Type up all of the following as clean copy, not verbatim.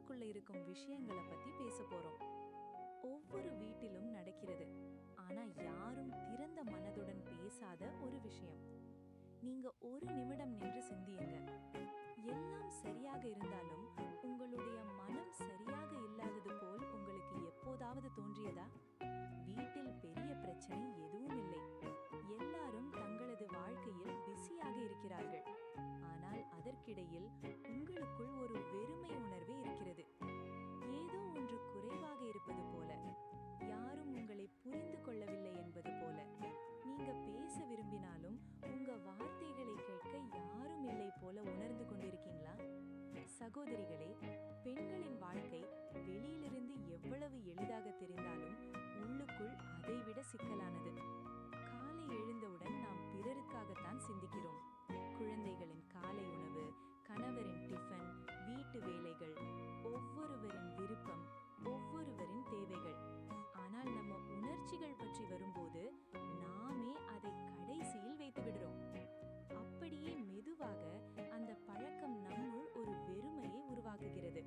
மனசுக்குள்ள இருக்கும் விஷயங்களை பத்தி பேச போறோம். ஒவ்வொரு வீட்டிலும் நடக்கிறது. ஆனா யாரும் திறந்த மனதுடன் பேசாத ஒரு விஷயம். நீங்க ஒரு நிமிடம் நின்று சிந்தியுங்க. எல்லாம் சரியாக இருந்தாலும் உங்களுடைய மனம் சரியாக இல்லாதது போல் உங்களுக்கு எப்போதாவது தோன்றியதா? வீட்டில் பெரிய பிரச்சனை எதுவும் இல்லை. எல்லாரும் தங்களது வாழ்க்கையில் பிஸியாக இருக்கிறார்கள். ஆனால் அதற்கிடையில் உங்களுக்குள் ஒரு வெறுமை உணர்வே இருக்கிறது. ஏதோ ஒன்று குறைவாக இருப்பது போல, யாரும் உங்களை புரிந்து கொள்ளவில்லை என்பது போல. நீங்க பேச விரும்பினாலும் உங்க வார்த்தைகளை கேட்க யாரும் இல்லை போல உணர்ந்து கொண்டிருக்கீங்களா? சகோதரிகளே, பெண்களின் வாழ்க்கை வெளியிலிருந்து எவ்வளவு எளிதாக தெரிந்தாலும் உள்ளுக்குள் அதைவிட சிக்கலானது. காலை எழுந்தவுடன் நாம் பிறருக்காகத்தான் சிந்திக்கிறோம். குழந்தைகளின் காலை உணவு, கணவரின் டிஃபன், வீட்டு வேலைகள், ஒவ்வொருவரின் விருப்பம், ஒவ்வொருவரின் தேவைகள். ஆனால் நம்ம உணர்ச்சிகள் பற்றி வரும்போது நாமே அதை கடைசியில் வைத்து விடுறோம். அப்படியே மெதுவாக அந்த பழக்கம் நம்முள் ஒரு வெறுமையை உருவாக்குகிறது.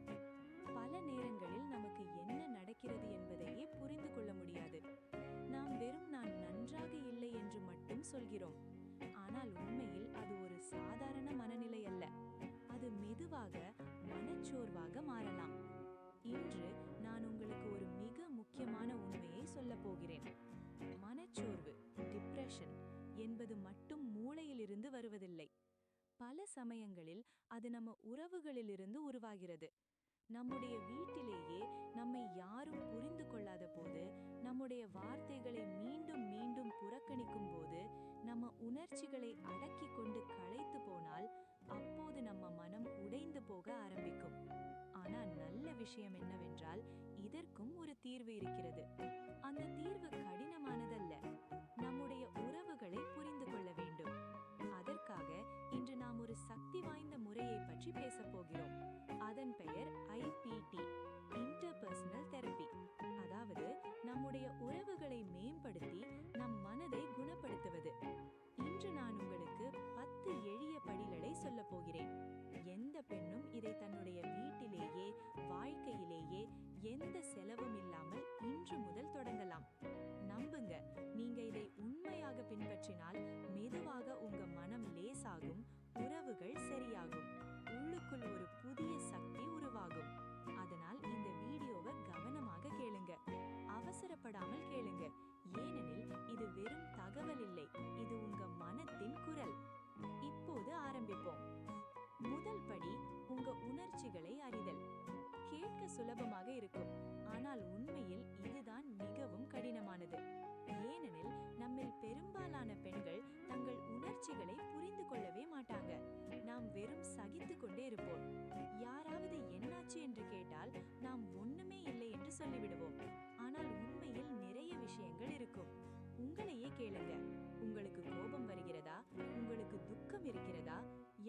பல நேரங்களில் நமக்கு என்ன நடக்கிறது என்பதையே புரிந்து கொள்ள முடியாது. நாம் வெறும் நான் நன்றாக இல்லை என்று மட்டும் சொல்கிறோம். ஆனால் உண்மையில் அது ஒரு சாதாரண மனநிலை அல்ல. அது மெதுவாக மனச்சோர்வாக மாறலாம். இன்று நான் உங்களுக்கு ஒரு மிக முக்கியமான உண்மையை சொல்லப் போகிறேன். மனச்சோர்வு, டிப்ரெஷன் என்பது மட்டும் மூளையிலிருந்து வருவதில்லை. பல சமயங்களில் அது நம்ம உறவுகளிலிருந்து உருவாகிறது. நம்முடைய வீட்டிலேயே நம்மை யாரும் புரிந்து கொள்ளாத போது, நம்முடைய வார்த்தைகளை மீண்டும் மீண்டும் புறக்கணிக்கும் போது, நம்ம உணர்ச்சிகளை அடக்கி கொண்டு களைத்து போனால், அப்போது நம்ம மனம் உடைந்து போக ஆரம்பிக்கும். ஆனால் நல்ல விஷயம் என்னவென்றால், இதற்கும் ஒரு தீர்வு இருக்கிறது. அந்த தீர்வு கடினமானதல்ல. நம்முடைய உறவுகளை புரிந்து கொள்ள வேண்டும். அதற்காக இன்று நாம் ஒரு சக்தி வாய்ந்த முறையை பற்றி பேசப் போகிறோம். அதன் பெயர் IPT, இன்டர்பர்சனல் தெரபி. அதாவது நம்முடைய உறவுகளை மேம்படுத்தி நம் மனதை குணப்படுத்துவது. இன்று நான் உங்களுக்கு 10 எளிய படிகளை சொல்லப் போகிறேன். எந்த பெண்ணும் இதை தன்னுடைய வீட்டிலேயே, வாழ்க்கையிலேயே எந்த செலவும் இல்லாமல் இன்று முதல் தொடங்கலாம். நம்புங்க, நீங்க இதை உண்மையாக பின்பற்றினால் மெதுவாக உங்க மனம் லேசாகும், உறவுகள் சரியாகும், உள்ளுக்குள் ஒரு புதிய சக்தி உருவாகும். அதனால் இந்த வீடியோவை கவனமாக கேளுங்க. அவசரப்படாமல் கேளுங்க. ஏனெனில் இது வெறும் தகவல் இல்லை, இது உங்க மனத்தின் குரல். இப்போது ஆரம்பிப்போம். முதல் படி, உங்க உணர்ச்சிகளை அறிதல். கேட்க சுலபமாக இருக்கும், ஆனால் உண்மையில் இதுதான் மிகவும் கடினமானது. ஏனெனில் நம்மில் பெரும்பாலான பெண்கள் தங்கள் உணர்ச்சிகளை புரிந்து கொள்ளவே மாட்டாங்க. நாம் வெறும் சகித்து கொண்டே இருப்போம். யாராவது என்னாச்சு என்று கேட்டால் நாம் ஒண்ணுமே இல்லை என்று சொல்லிவிடுவோம். ஆனால் உண்மையில் நிறைய விஷயங்கள் இருக்கும். உங்களையே கேளுங்க. உங்களுக்கு கோபம் வருகிறதா? உங்களுக்கு துக்கம் இருக்கிறதா?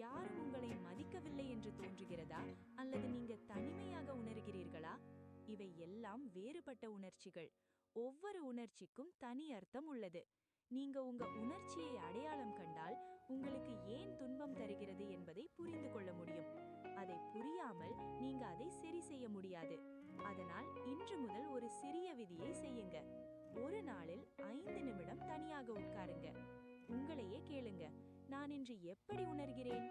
யாரும் உங்களை மதிக்கவில்லை என்று தோன்றுகிறதா? அல்லது நீங்க தனிமையாக உணர்கிறீர்களா? இவை எல்லாம் வேறுபட்ட உணர்ச்சிகள். ஒவ்வொரு உணர்ச்சிக்கும் தனி அர்த்தம் உள்ளது. நீங்க உங்க உணர்ச்சியை அடையாளம் கண்டால் உங்களுக்கு ஏன் துன்பம் தருகிறது என்பதை புரிந்து கொள்ள முடியும். அதை புரியாமல் நீங்க அதை சரி செய்ய முடியாது. அதனால் இன்று முதல் ஒரு சிறிய விதியை செய்யுங்க. ஒரு நாளில் 5 நிமிடம் தனியாக உட்காருங்க. உங்களையே கேளுங்க, நான் இன்று எப்படி உணர்கிறேன்?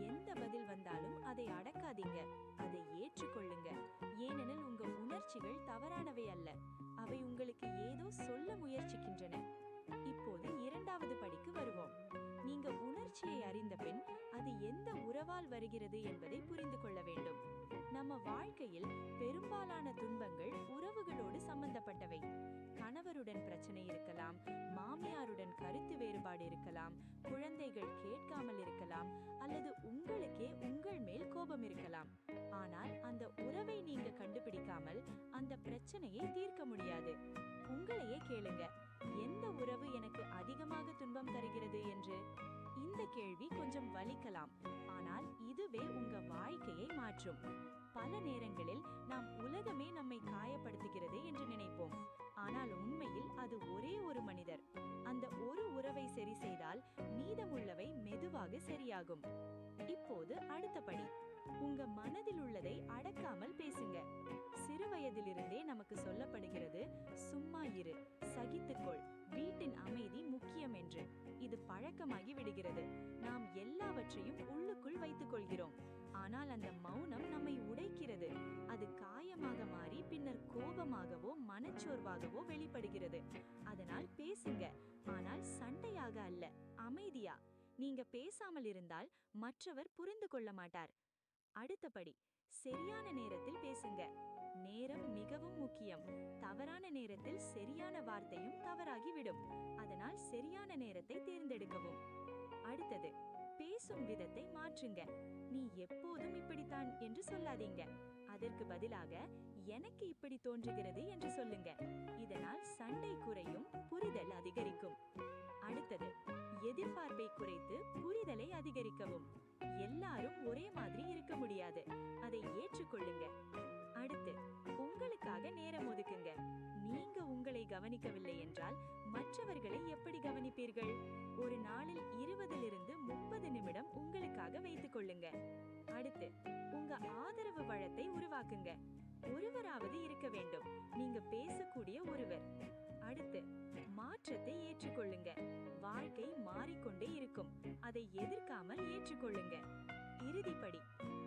எந்த பதில் வந்தாலும் அதை அடக்காதீங்க, அதை ஏற்றுக்கொள்ளுங்க. ஏனெனில் உங்க உணர்ச்சிகள் தவறானவை அல்ல, அவை உங்களுக்கு ஏதோ சொல்ல முயற்சிக்கின்றன. இப்போது இரண்டாவது படிக்கு வருவோம். நீங்க உணர்ச்சியை அறிந்த பின் அது எந்த உறவால் வருகிறது என்பதை புரிந்து கொள்ள வேண்டும். நம்ம வாழ்க்கையில் பெரும்பாலான துன்பங்கள் உறவுகளோடு சம்பந்தப்பட்டவை. கணவருடன் பிரச்சனை இருக்கலாம், மாமியாருடன் கருத்து வேறுபாடு இருக்கலாம், குழந்தைகள் கேட்காமல் இருக்கலாம், அல்லது உங்களுக்கே உங்கள் மேல் கோபம் இருக்கலாம். ஆனால் அந்த உறவை நீங்க கண்டுபிடிக்காமல் அந்த பிரச்சனையை தீர்க்க முடியாது. உங்களையே கேளுங்க, எந்த உறவு எனக்கு அதிகமாக துன்பம் தருகிறது என்று. இந்த கேள்வி கொஞ்சம் வலிக்கலாம், ஆனால் இதுவே உங்க வாழ்க்கையை மாற்றும். பல நேரங்களில் நாம் உலகமே நம்மை காயப்படுத்துகிறது என்று நினைப்போம். ஆனால் உண்மையில் அது ஒரே ஒரு மனிதர். அந்த ஒரு உறவை சரி செய்தால் மீதமுள்ளவை மெதுவாக சரியாகும். இப்போது அடுத்த படி, உங்க மனதில் உள்ளதை அடக்காமல் பேசுங்க. சிறு வயதிலிருந்தே நமக்கு சொல்லப்படுகிறது, சும்மா இரு, சகித்துக்கொள், வீட்டின் அமைதி முக்கியம் என்று. இது பழக்கமாகி விடுகிறது. நாம் எல்லாவற்றையும் உள்ளுக்குள் வைத்துக் கொள்கிறோம். ஆனால் அந்த மௌனம் நம்மை உடைக்கிறது. அது காயமாக மாறி பின்னர் கோபமாகவோ மனச்சோர்வாகவோ வெளிப்படுகிறது. அதனால் பேசுங்க, ஆனால் சண்டையாக அல்ல, அமைதியா. நீங்க பேசாமல் இருந்தால் மற்றவர் புரிந்து கொள்ள மாட்டார். அடுத்தபடி, சரியான நேரத்தில் பேசுங்க. நேரம் மிகவும் முக்கியம். தவறான நேரத்தில் சரியான வார்த்தையும் தவறாகிவிடும். அதனால் சரியான நேரத்தை தேர்ந்தெடுக்கவும். அடுத்தது, பேசும் விதத்தை மாற்றுங்க. நீ எப்போதும் இப்படித்தான் என்று சொல்லாதீங்க. அதற்கு பதிலாக எனக்கு இப்படி தோன்றுகிறது என்று சொல்லுங்க. இதனால் சண்டை குறையும், புரிதல் அதிகரிக்கும். அடுத்தது, எதிர்பார்ப்பை குறைத்து புரிதலை அதிகரிக்கவும். எல்லாரும் ஒரே மாதிரி இருக்க முடியாது, அதை ஏற்றுக்கொள்ளுங்க. அடுத்து, உங்களுக்காக நேரம் ஒதுக்குங்க. நீங்க உங்களை கவனிக்கவில்லை என்றால் மற்றவர்களை எப்படி கவனிப்பீர்கள்? ஒரு நாளில் 20-30 நிமிடம் உங்களுக்காக வைத்துக் கொள்ளுங்க. அடுத்து, உங்க ஆதரவு வளத்தை உருவாக்குங்க. ஒருவராவது இருக்க வேண்டும், நீங்க பேசக்கூடிய ஒருவர். அடுத்து, மாற்றத்தை ஏற்றுக்கொள்ளுங்க. வாழ்க்கை மாறிக்கொண்டே இருக்கும், அதை எதிர்க்காமல் ஏற்றுக்கொள்ளுங்க. இறுதிப்படி,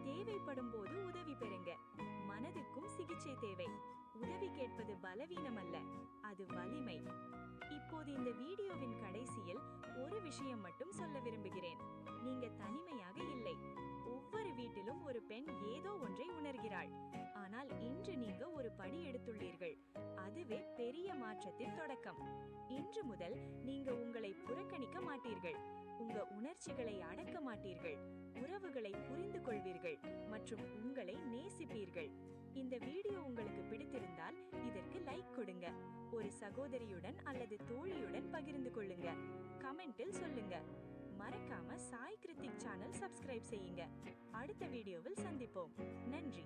தேவைப்படும் போது உதவி பெறுங்க. மனதுக்கும் சிகிச்சை தேவை. உதவி கேட்பது பலவீனம் அல்ல, அது வலிமை. இப்போது இந்த வீடியோவின் கடைசியில் ஒரு விஷயம் மட்டும் சொல்ல விரும்புகிறேன். நீங்க தனிமையாக இல்லை. ஒவ்வொரு வீட்டிலும் ஒரு பெண் ஏதோ ஒன்றை உணர்கிறாள். ஆனால் இன்று நீங்க ஒரு படி எடுத்துள்ளீர்கள். அதுவே பெரிய மாற்றத்தின் தொடக்கம். இன்று முதல் நீங்க உங்களை புறக்கணிக்க மாட்டீர்கள். உங்க உணர்ச்சிகளை அடக்க மாட்டீர்கள். உறவுகளை புரிந்து கொள்வீர்கள் மற்றும் உங்களை நேசிப்பீர்கள். இந்த வீடியோ உங்களுக்கு பிடித்திருந்தால் இதற்கு லைக் கொடுங்க. ஒரு சகோதரியுடன் அல்லது தோழியுடன் பகிர்ந்து கொள்ளுங்க. கமெண்டில் சொல்லுங்க. மறக்காம சாய் கிருத்திக் சேனல் சப்ஸ்கிரைப் செய்யுங்க. அடுத்த வீடியோவில் சந்திப்போம். நன்றி.